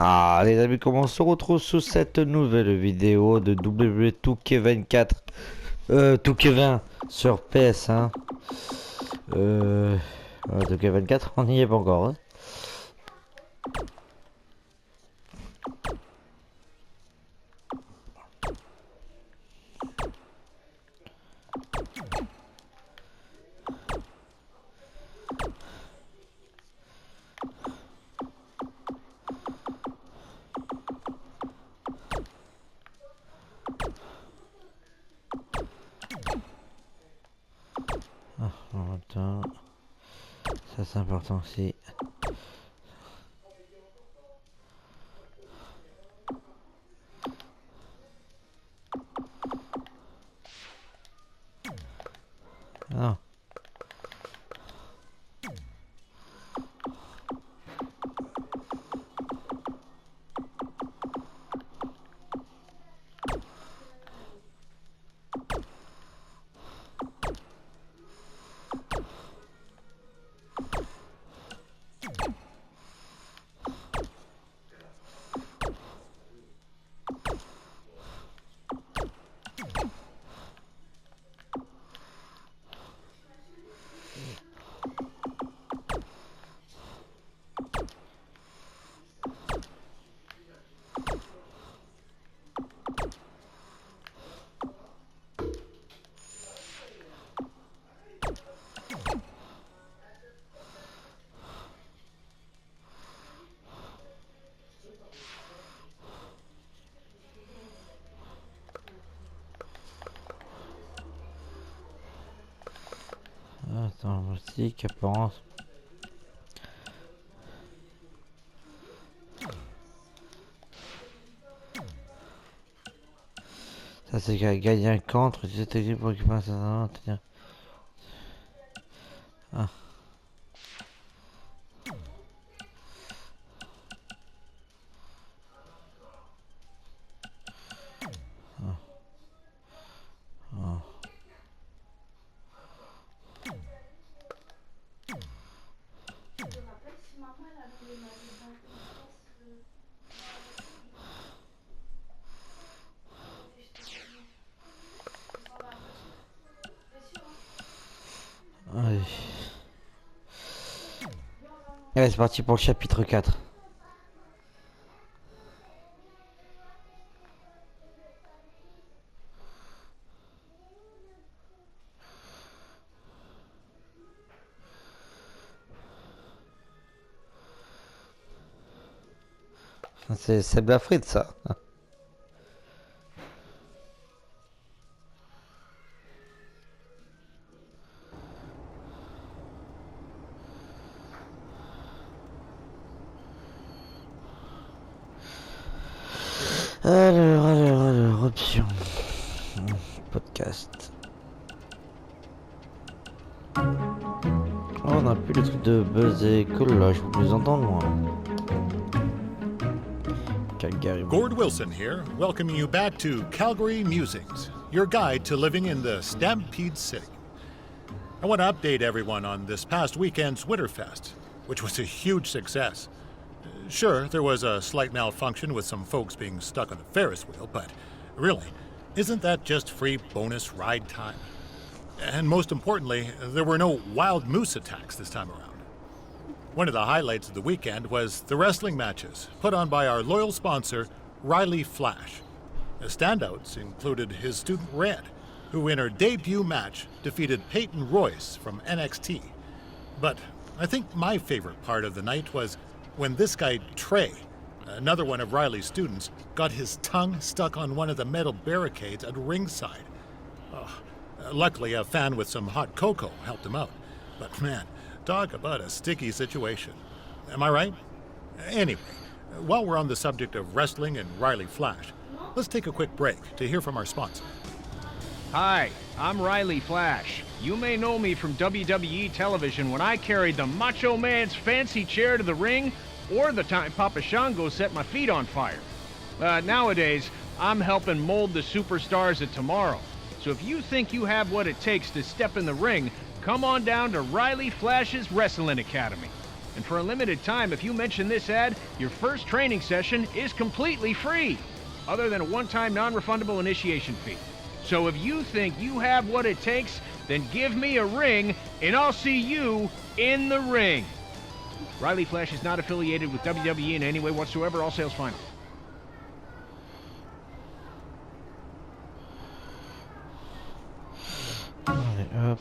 Ah les amis, comment on se retrouve sous cette nouvelle vidéo de W2K24 2K20 sur PS1. 2K24, on n'y est pas encore, hein. Attends, ça c'est important aussi. Ah. Attends, musique, apparence. Ça c'est gagner un contre, tu sais, technique pour récupérer ça. Ah. Allez. Allez, c'est parti pour le chapitre 4. C'est de la frite ça. Alors, option. Podcast. Oh, on a plus le truc de buzz et cool là, je peux plus entendre moi. Calgary. Gord Wilson here, welcoming you back to Calgary Musings, your guide to living in the Stampede City. I want to update everyone on this past weekend's Winterfest, which was a huge success. Sure, there was a slight malfunction with some folks being stuck on the Ferris wheel, but really, isn't that just free bonus ride time? And most importantly, there were no wild moose attacks this time around. One of the highlights of the weekend was the wrestling matches put on by our loyal sponsor, Riley Flash. The standouts included his student Red, who in her debut match defeated Peyton Royce from NXT. But I think my favorite part of the night was when this guy Trey, another one of Riley's students, got his tongue stuck on one of the metal barricades at ringside. Luckily, a fan with some hot cocoa helped him out. But man, talk about a sticky situation. Am I right? Anyway, while we're on the subject of wrestling and Riley Flash, let's take a quick break to hear from our sponsor. Hi, I'm Riley Flash. You may know me from WWE television when I carried the Macho Man's fancy chair to the ring, or the time Papa Shango set my feet on fire. Nowadays, I'm helping mold the superstars of tomorrow. So if you think you have what it takes to step in the ring, come on down to Riley Flash's Wrestling Academy. And for a limited time, if you mention this ad, your first training session is completely free, other than a one-time non-refundable initiation fee. So if you think you have what it takes, then give me a ring, and I'll see you in the ring. Riley Flash is not affiliated with WWE in any way whatsoever. All sales final. Allez, hop.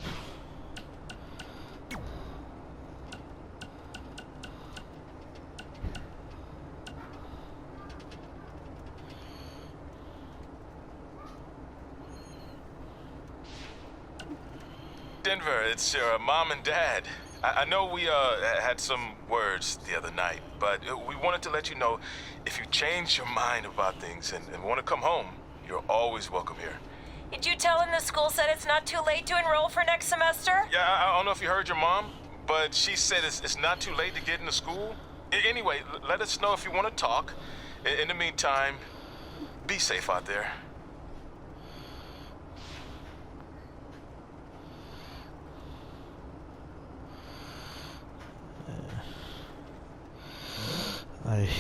Denver, it's your mom and dad. I know we had some words the other night, but we wanted to let you know if you change your mind about things and want to come home, you're always welcome here. Did you tell him the school said it's not too late to enroll for next semester? Yeah, I don't know if you heard your mom, but she said it's not too late to get into school. Anyway, let us know if you want to talk. In the meantime, be safe out there. Allez.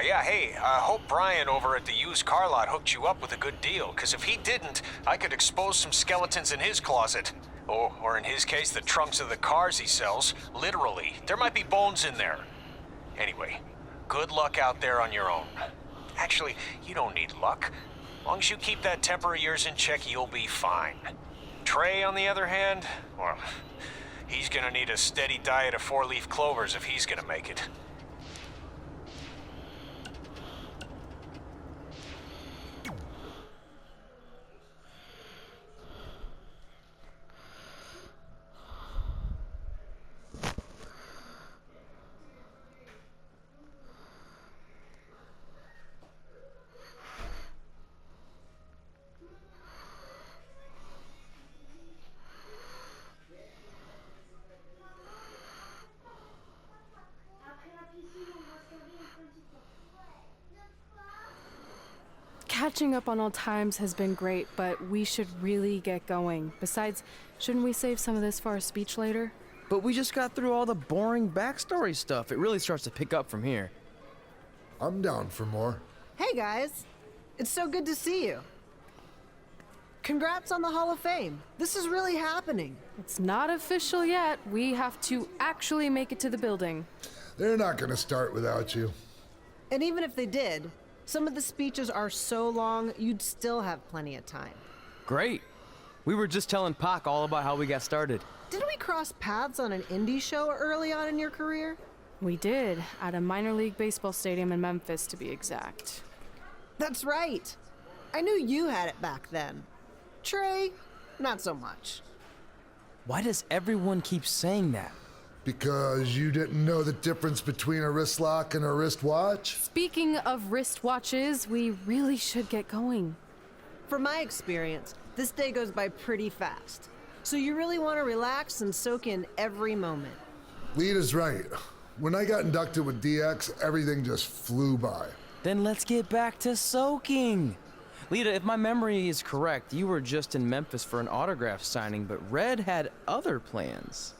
Yeah, hey, I hope Brian over at the used car lot hooked you up with a good deal, because if he didn't, I could expose some skeletons in his closet. Or in his case, the trunks of the cars he sells. Literally. There might be bones in there. Anyway, good luck out there on your own. Actually, you don't need luck. As long as you keep that temper of yours in check, you'll be fine. Trey, on the other hand, well, he's gonna need a steady diet of 4-leaf clovers if he's gonna make it. Catching up on old times has been great, but we should really get going. Besides, shouldn't we save some of this for our speech later? But we just got through all the boring backstory stuff. It really starts to pick up from here. I'm down for more. Hey guys, it's so good to see you. Congrats on the Hall of Fame. This is really happening. It's not official yet. We have to actually make it to the building. They're not gonna start without you. And even if they did, some of the speeches are so long, you'd still have plenty of time. Great. We were just telling Pac all about how we got started. Didn't we cross paths on an indie show early on in your career? We did, at a minor league baseball stadium in Memphis, to be exact. That's right. I knew you had it back then. Trey, not so much. Why does everyone keep saying that? Because you didn't know the difference between a wrist lock and a wristwatch? Speaking of wristwatches, we really should get going. From my experience, this day goes by pretty fast. So you really want to relax and soak in every moment. Lita's right. When I got inducted with DX, everything just flew by. Then let's get back to soaking. Lita, if my memory is correct, you were just in Memphis for an autograph signing, but Red had other plans.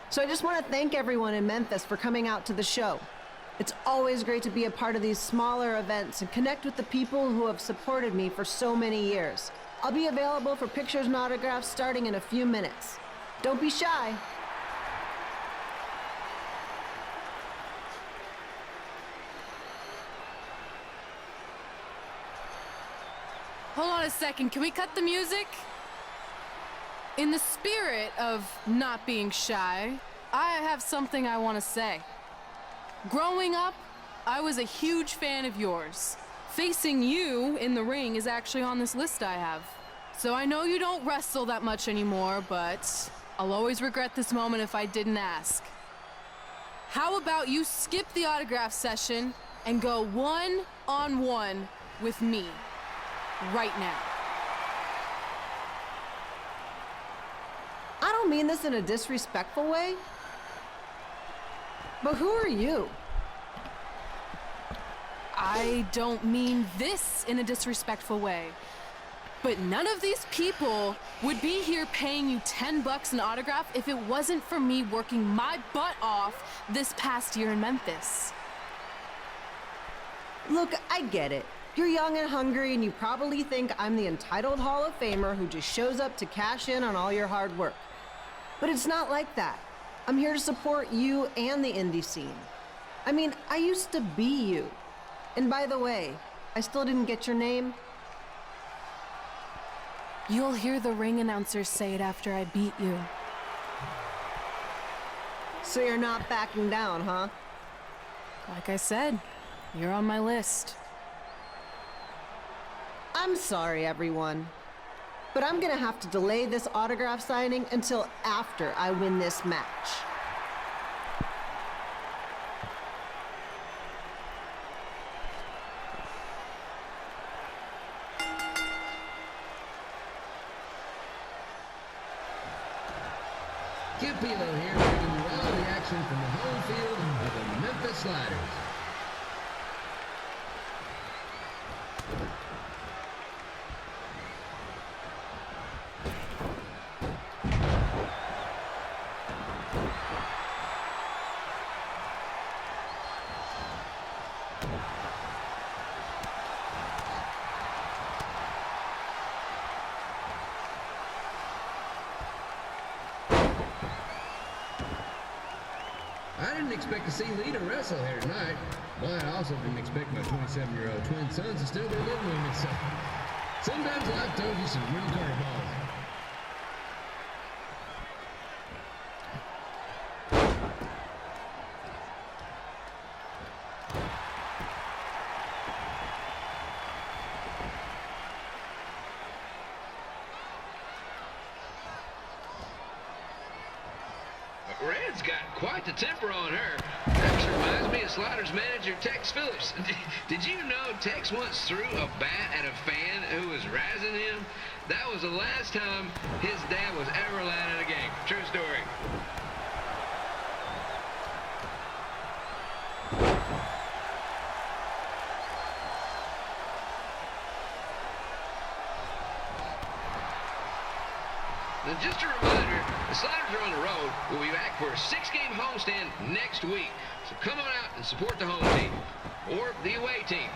So I just want to thank everyone in Memphis for coming out to the show. It's always great to be a part of these smaller events and connect with the people who have supported me for so many years. I'll be available for pictures and autographs starting in a few minutes. Don't be shy. Hold on a second. Can we cut the music? In the spirit of not being shy, I have something I want to say. Growing up, I was a huge fan of yours. Facing you in the ring is actually on this list I have. So I know you don't wrestle that much anymore, but I'll always regret this moment if I didn't ask. How about you skip the autograph session and go one-on-one with me right now? I don't mean this in a disrespectful way, but who are you? I don't mean this in a disrespectful way, but none of these people would be here paying you $10 an autograph if it wasn't for me working my butt off this past year in Memphis. Look, I get it. You're young and hungry, and you probably think I'm the entitled Hall of Famer who just shows up to cash in on all your hard work. But it's not like that. I'm here to support you and the indie scene. I mean, I used to be you. And by the way, I still didn't get your name. You'll hear the ring announcers say it after I beat you. So you're not backing down, huh? Like I said, you're on my list. I'm sorry, everyone. But I'm gonna have to delay this autograph signing until after I win this match. Capillo here, bringing you all the action from the home field of the Memphis Sliders. I didn't expect to see Lita wrestle here tonight, but I also didn't expect my 27-year-old twin sons to still be living with me, so sometimes life throws you some real curveballs. Red's got quite the temper on her. Actually reminds me of Sliders manager Tex Phillips. Did you know Tex once threw a bat at a fan who was razzing him? That was the last time his dad was ever allowed at a game. True story. And just a reminder, the Sliders are on the road. We'll be back for a 6-game homestand next week. So come on out and support the home team or the away team.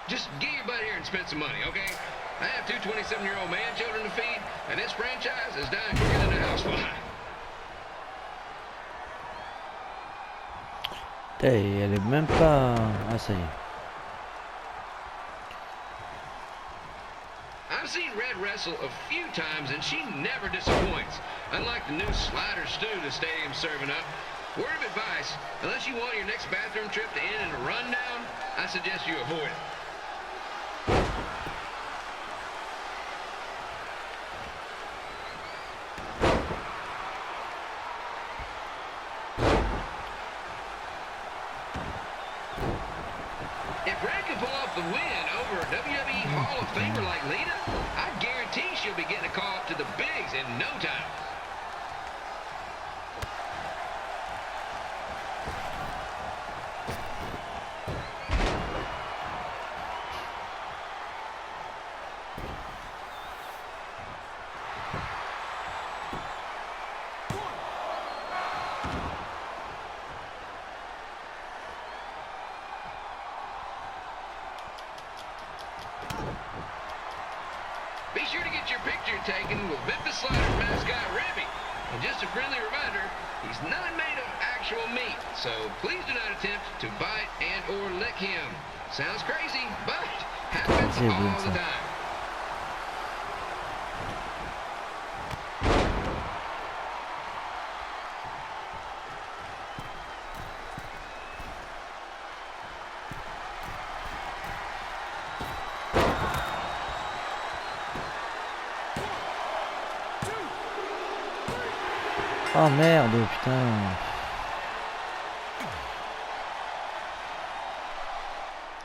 Just get your butt here and spend some money, okay? I have 2 27-year-old man children to feed, and this franchise is dying quicker than a house fly. Elle est même pas... Ah, ça y est. I've seen Red wrestle a few times, and she never disappoints. Unlike the new Slider stew the stadium's serving up. Word of advice, unless you want your next bathroom trip to end in a rundown, I suggest you avoid it. If Red can pull off the win over a WWE Hall of Famer like Lita, I guarantee she'll be getting a call up to the bigs in no time. Be sure to get your picture taken with Memphis Sliders mascot Ribby. And just a friendly reminder, he's not made of actual meat, so please do not attempt to bite and or lick him. Sounds crazy, but happens all the time. Oh merde, putain.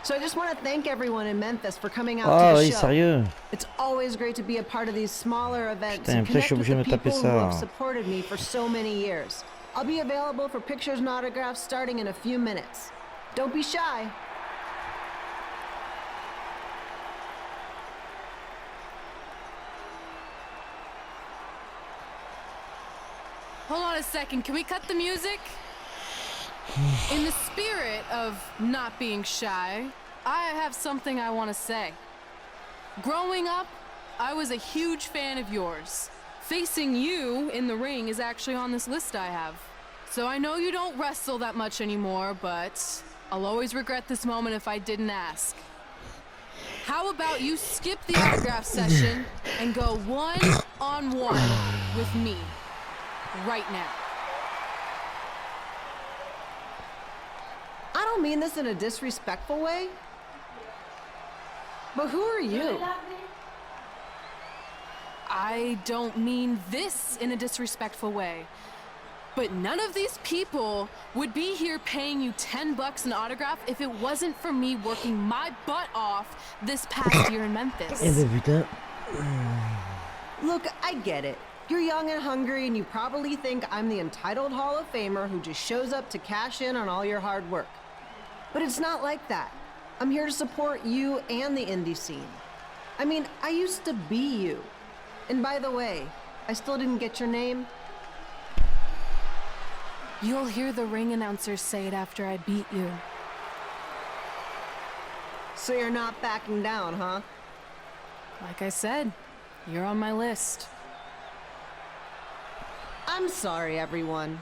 So I just want to thank everyone in Memphis for coming out Oh to the oui, show. sérieux? It's always great to be a part of these smaller events Putain, and putain, je connect suis with obligé de the me taper people who have ça. supported me for so many years. I'll be available for pictures and autographs starting in a few minutes. Don't be shy. Hold on a second, can we cut the music? In the spirit of not being shy, I have something I want to say. Growing up, I was a huge fan of yours. Facing you in the ring is actually on this list I have. So I know you don't wrestle that much anymore, but I'll always regret this moment if I didn't ask. How about you skip the autograph session and go one-on-one with me right now? I don't mean this in a disrespectful way, but who are you? I don't mean this in a disrespectful way, but none of these people would be here paying you $10 an autograph if it wasn't for me working my butt off this past year in Memphis. Eh ben putain. Look, I get it. You're young and hungry, and you probably think I'm the entitled Hall of Famer who just shows up to cash in on all your hard work. But it's not like that. I'm here to support you and the indie scene. I mean, I used to be you. And by the way, I still didn't get your name. You'll hear the ring announcers say it after I beat you. So you're not backing down, huh? Like I said, you're on my list. I'm sorry, everyone.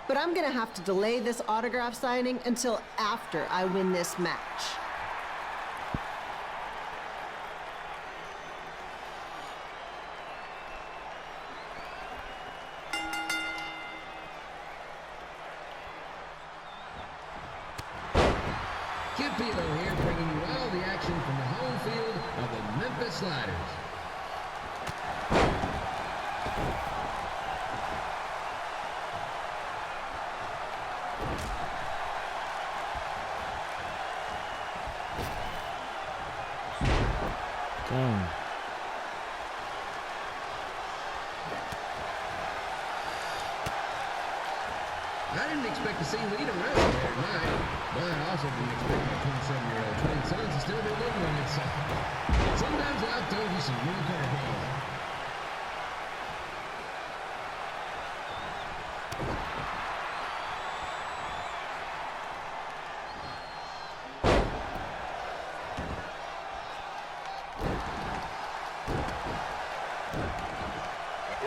But I'm gonna have to delay this autograph signing until after I win this match. Chapitre here, bringing you all the action from the home field of the Memphis Sliders. Putain. I didn't expect to see Lita wrestle here tonight, but I also didn't expect my 27-year-old twin sons to still be living on its side. Sometimes life throws you some real curveballs.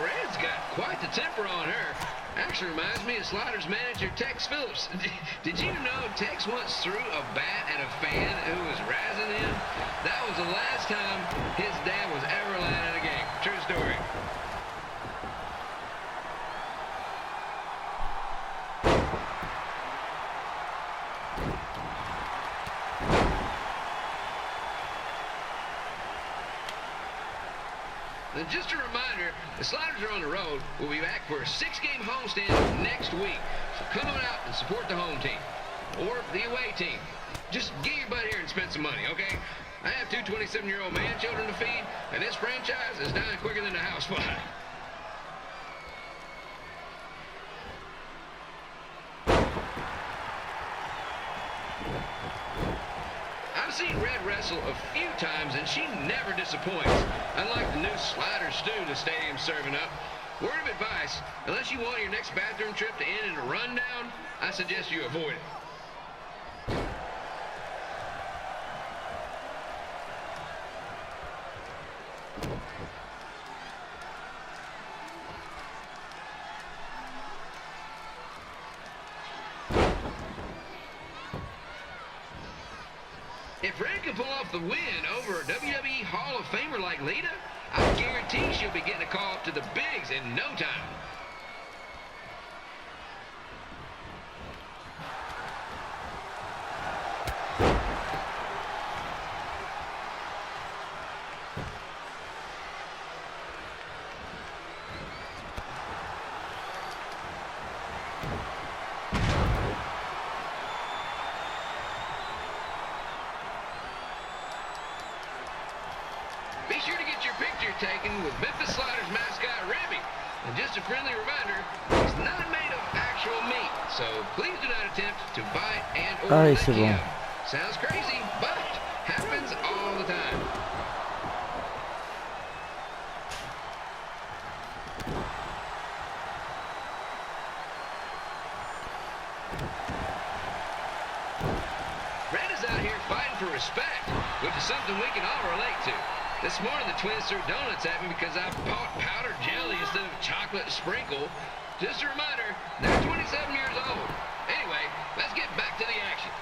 Red's got quite the temper on her. Actually reminds me of Sliders manager Tex Phillips. Did you know Tex once threw a bat at a fan who was razzing him? That was the last time his dad was ever allowed at a game. True story. And just a reminder, the Sliders are on the road. We'll be back for a 6-game homestand next week. So come on out and support the home team. Or the away team. Just get your butt here and spend some money, okay? I have 2 27-year-old man children to feed, and this franchise is dying quicker than the house fly. I've seen Red wrestle a few times, and she never disappoints. Unlike the new slider stew the stadium's serving up. Word of advice, unless you want your next bathroom trip to end in a rundown, I suggest you avoid it. If Red can pull off the win over a WWE Hall of Famer like Lita, I guarantee she'll be getting a call up to the bigs in no time. be sure to get your picture taken with Memphis Slaughter's mascot, Ribby. And just a friendly reminder, he's not made of actual meat, so please do not attempt to bite and or lick him. Sounds crazy, but happens all the time. Red is out here fighting for respect, which is something we can all relate to. This morning the twins threw donuts at me because I bought powdered jelly instead of chocolate sprinkle. Just a reminder, they're 27 years old. Anyway, let's get back to the action.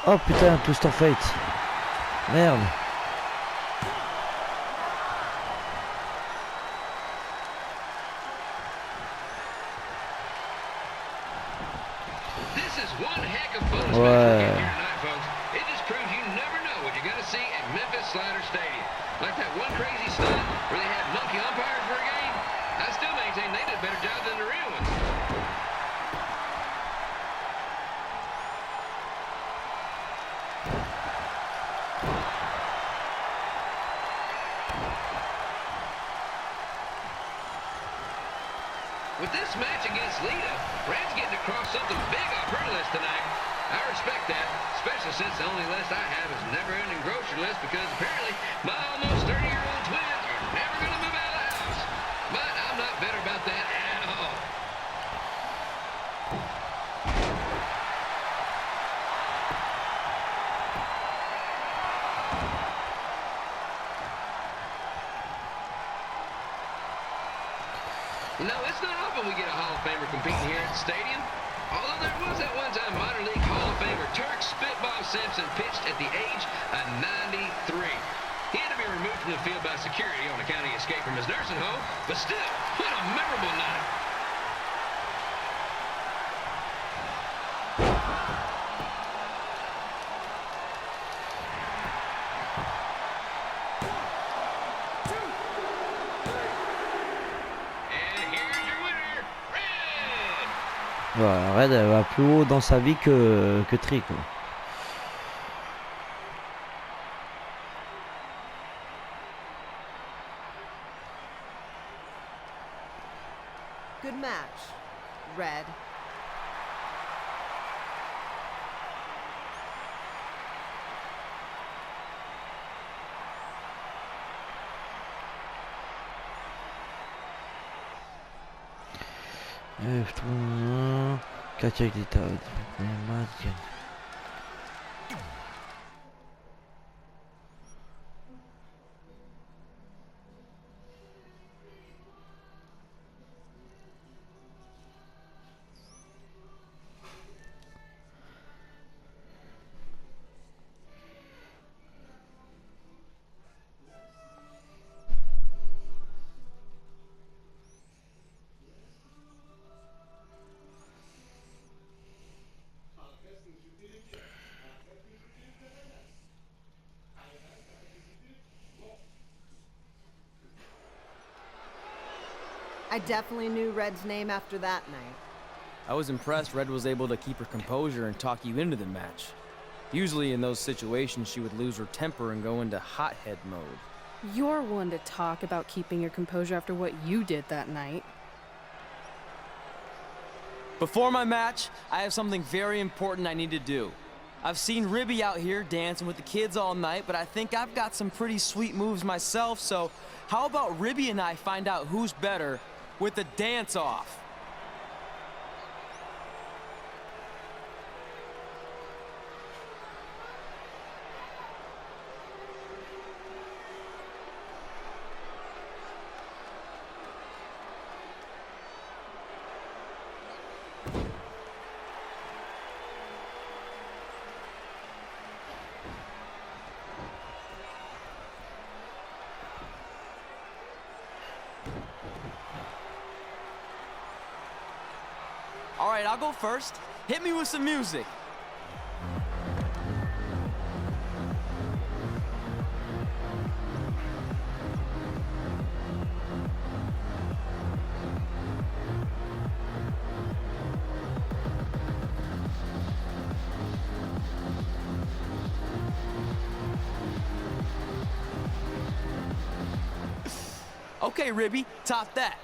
Oh putain, Twist of Fate. Merde. This is one heck of bonus match here tonight, folks. It just proves you never know what you're going to see at Memphis Slaughter Stadium. Like that one crazy stunt where they had monkey umpires for a game. I still maintain they did a better job than the real ones. With this match against Lita, Red's getting across something big off her list tonight. I respect that, especially since the only list I have is never-ending grocery list because apparently my almost 30-year-old twins are never going to move out of the house. But I'm not bitter about that at all. You know, it's not often we get a Hall of Famer competing here at the stadium. Although there was that one-time minor league Hall of Famer Turk Spitball Simpson pitched at the age of 93. He had to be removed from the field by security on account of escape from his nursing home, but still, what a memorable night. Voilà, Red elle va plus haut dans sa vie que Tri quoi. Good match, Red. I definitely knew Red's name after that night. I was impressed Red was able to keep her composure and talk you into the match. Usually in those situations she would lose her temper and go into hothead mode. You're one to talk about keeping your composure after what you did that night. Before my match, I have something very important I need to do. I've seen Ribby out here dancing with the kids all night, but I think I've got some pretty sweet moves myself, so how about Ribby and I find out who's better with the dance-off? All right, I'll go first. Hit me with some music. Okay, Ribby, top that.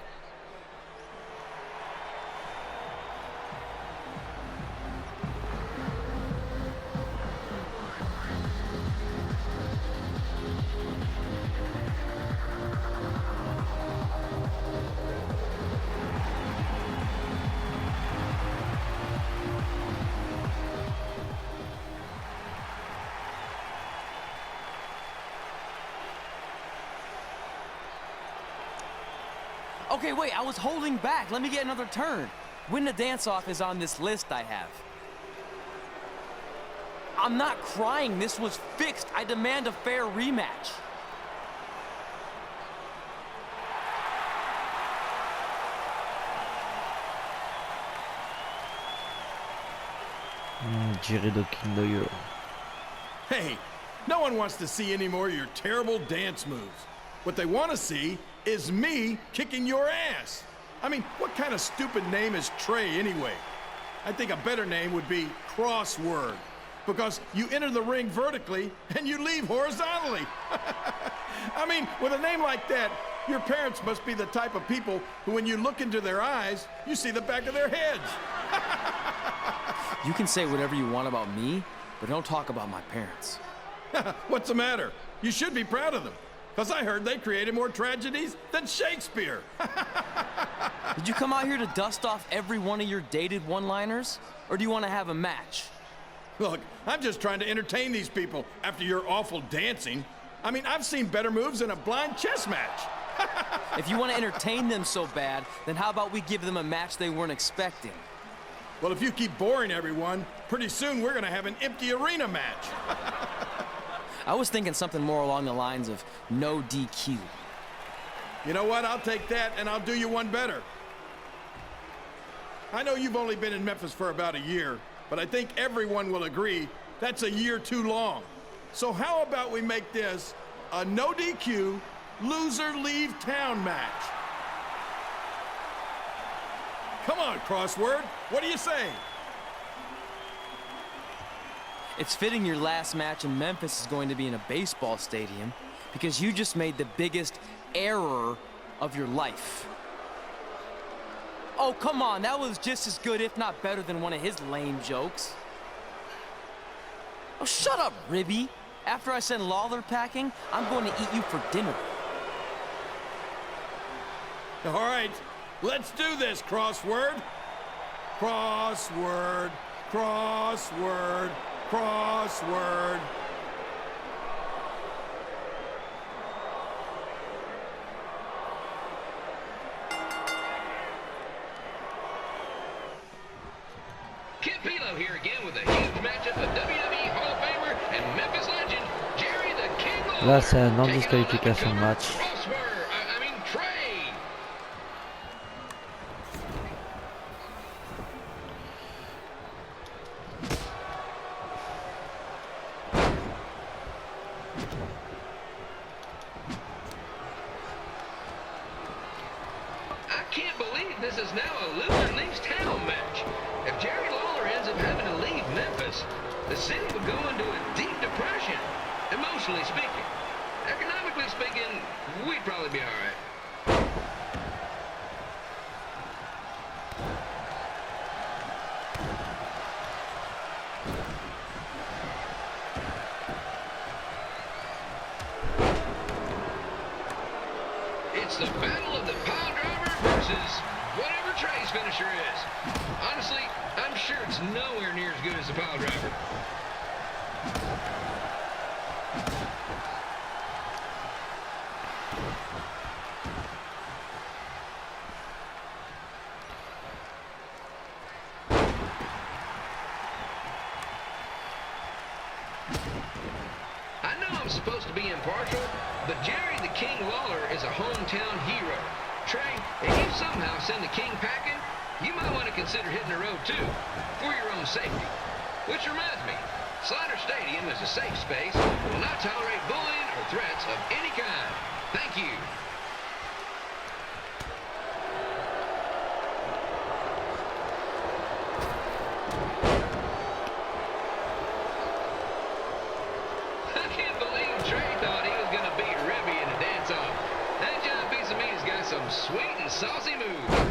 Okay, wait, I was holding back. Let me get another turn. Win the dance-off is on this list I have. I'm not crying. This was fixed. I demand a fair rematch. Jerry the King Lawyer. Hey, no one wants to see any more of your terrible dance moves. What they want to see is me kicking your ass. I mean, what kind of stupid name is Trey anyway? I think a better name would be Crossword, because you enter the ring vertically and you leave horizontally. I mean, with a name like that, your parents must be the type of people who, when you look into their eyes, you see the back of their heads. You can say whatever you want about me, but don't talk about my parents. What's the matter? You should be proud of them, because I heard they created more tragedies than Shakespeare. Did you come out here to dust off every one of your dated one-liners? Or do you want to have a match? Look, I'm just trying to entertain these people after your awful dancing. I mean, I've seen better moves in a blind chess match. If you want to entertain them so bad, then how about we give them a match they weren't expecting? Well, if you keep boring everyone, pretty soon we're going to have an empty arena match. I was thinking something more along the lines of no DQ. You know what? I'll take that, and I'll do you one better. I know you've only been in Memphis for about a year, but I think everyone will agree that's a year too long. So how about we make this a no DQ, loser leave town match? Come on, Crossword. What do you say? It's fitting your last match in Memphis is going to be in a baseball stadium because you just made the biggest error of your life. Oh, come on. That was just as good, if not better, than one of his lame jokes. Oh, shut up, Ribby. After I send Lawler packing, I'm going to eat you for dinner. All right, let's do this, Crossword. Crossword, crossword, crossword. Campillo here again with a huge matchup of WWE Hall of Famer and Memphis legend, Jerry the King Lawler. Là, c'est un non-disqualification match. I can't believe this is now a loser leaves town match. If Jerry Lawler ends up having to leave Memphis, the city would go into a deep depression, emotionally speaking. Economically speaking, we'd probably be all right. It's the battle of the pile driver versus whatever Trey's finisher is. Honestly, I'm sure it's nowhere near as good as the pile driver. I know I'm supposed to be impartial, but Jerry the King Lawler is a hometown hero. Trey, if you somehow send the King packing, you might want to consider hitting the road too, for your own safety. Which reminds me, Slaughter Stadium is a safe space and will not tolerate bullying or threats of any kind. Thank you. I can't believe Trey thought he was going to beat Ribby in a dance-off. That giant piece of meat some sweet and saucy moves.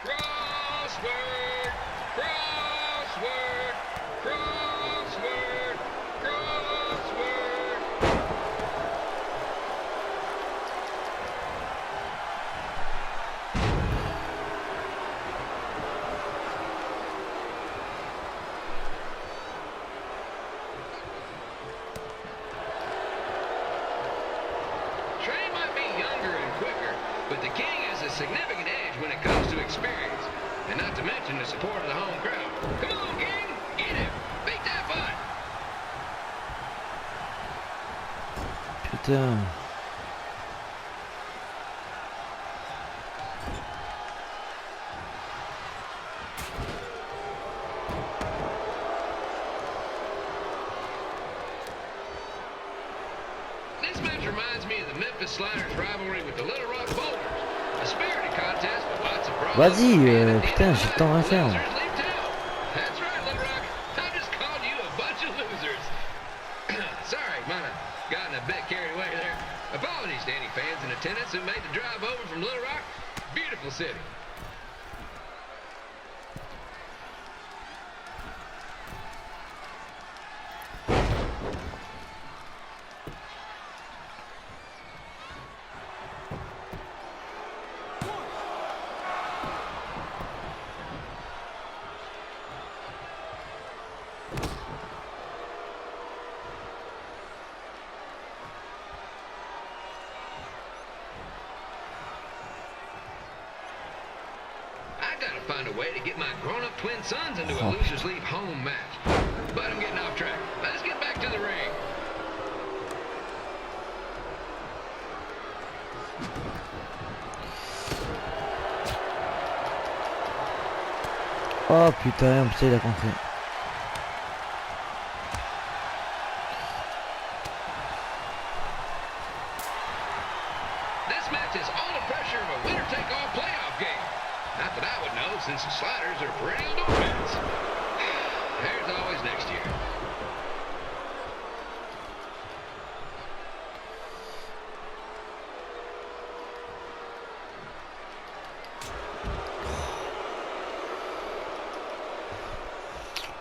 Crossword, crossword, crossword, crossword. Trey might be younger and quicker, but the King has a significant edge when it comes to experience, and not to mention the support of the home crowd. Come on, King, get him, beat that butt. Putain. This match reminds me of the Memphis Sliders rivalry with the Little Rock Boulders. A spirited contest with lots of brawls. Vas-y, putain, j'ai le temps à faire. That's right, Little Rock. I just called you a bunch of losers. Sorry, might have gotten a bit carried away there. Apologies to any fans in attendance who made the drive over from Little Rock. Beautiful city. I gotta find a way to get my grown-up twin sons into a losers leave home match. But I'm getting off track. Let's get back to the ring. Oh putain, putain, il a compris. This match is all the pressure of a winner-take-all playoff game. Not that I would know, since the Sliders are perennial doormats. There's always next year.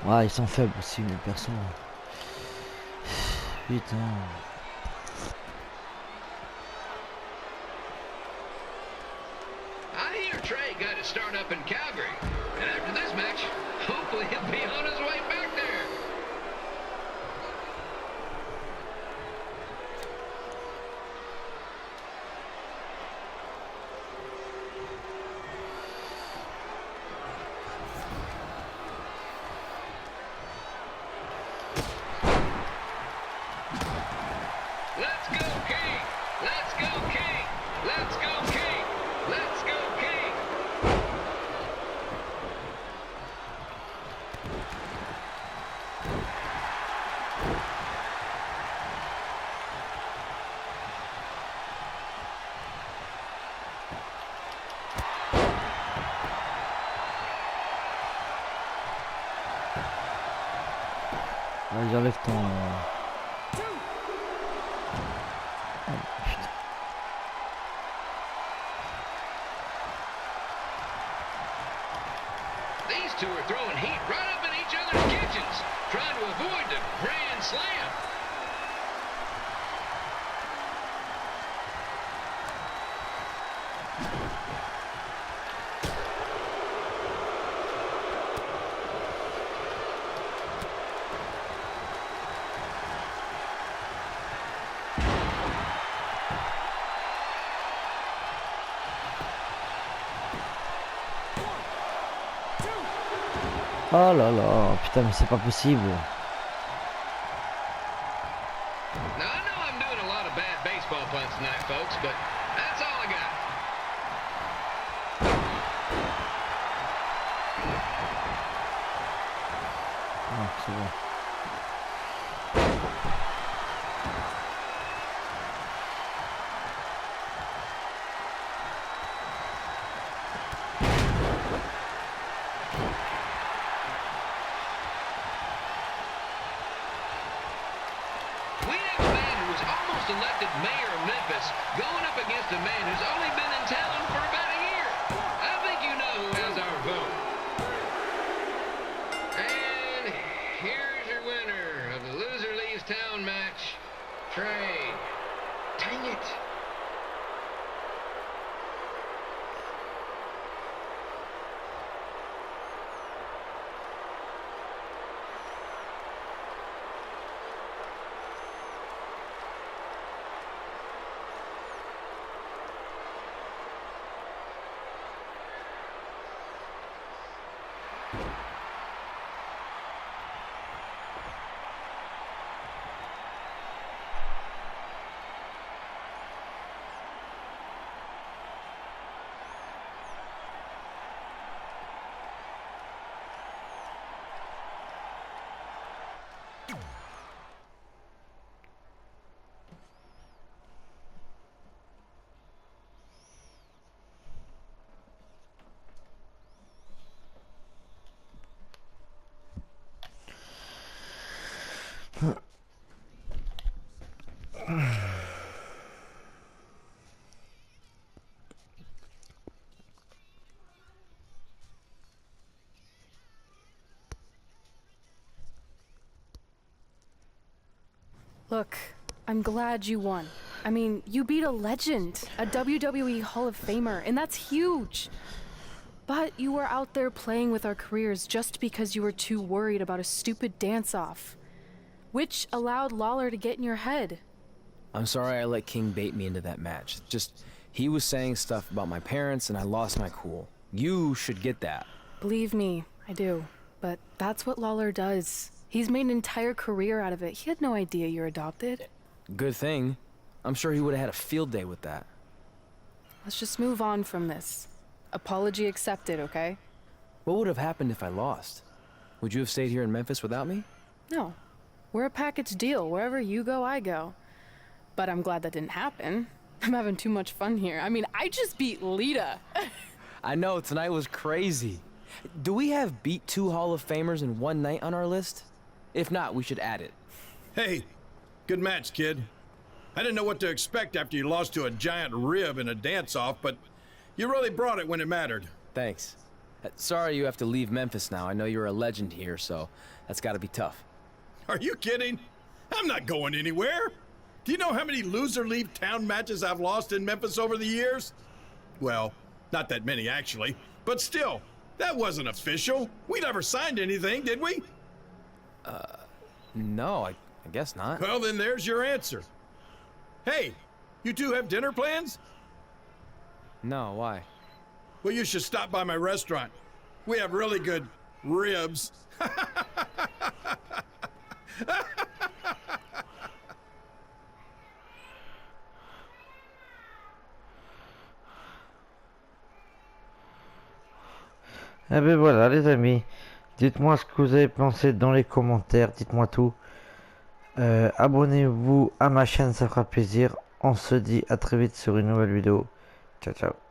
Ouais, ils sont faibles aussi, mes persos. Putain. I hear Trey got his start up in Calgary, and after this match, hopefully he'll be on his way back there. Let's go, King! Let's go, King! Let's go, King! Let's go, King! Ouais, j'enlève ton... These two are throwing heat right up in each other's kitchens, trying to avoid the Grand Slam. Oh là là, putain, mais c'est pas possible. Now, I know I'm doing a lot of bad baseball puns tonight, folks, but that's all I got. Ah, c'est bon. We have a man who was almost elected mayor of Memphis going up against a man who's only been in town for about a year. I think you know who has our vote. And here's your winner of the Loser Leaves Town match, Trey. Dang it. Look, I'm glad you won. I mean, you beat a legend, a WWE Hall of Famer, and that's huge. But you were out there playing with our careers just because you were too worried about a stupid dance-off, which allowed Lawler to get in your head. I'm sorry I let King bait me into that match. Just, he was saying stuff about my parents and I lost my cool. You should get that. Believe me, I do. But that's what Lawler does. He's made an entire career out of it. He had no idea you're adopted. Good thing. I'm sure he would have had a field day with that. Let's just move on from this. Apology accepted, okay? What would have happened if I lost? Would you have stayed here in Memphis without me? No. We're a package deal. Wherever you go, I go. But I'm glad that didn't happen. I'm having too much fun here. I mean, I just beat Lita. I know, tonight was crazy. Do we have beat 2 Hall of Famers in one night on our list? If not, we should add it. Hey, good match, kid. I didn't know what to expect after you lost to a giant rib in a dance-off, but you really brought it when it mattered. Thanks. Sorry you have to leave Memphis now. I know you're a legend here, so that's gotta be tough. Are you kidding? I'm not going anywhere. Do you know how many loser leave town matches I've lost in Memphis over the years? Well, not that many actually, but still, that wasn't official. We never signed anything, did we? No, I guess not. Well, then there's your answer. Hey, you two have dinner plans? No, why? Well, you should stop by my restaurant. We have really good ribs. Eh ben voilà les amis, dites-moi ce que vous avez pensé dans les commentaires, dites-moi tout. Abonnez-vous à ma chaîne, ça fera plaisir. On se dit à très vite sur une nouvelle vidéo. Ciao ciao.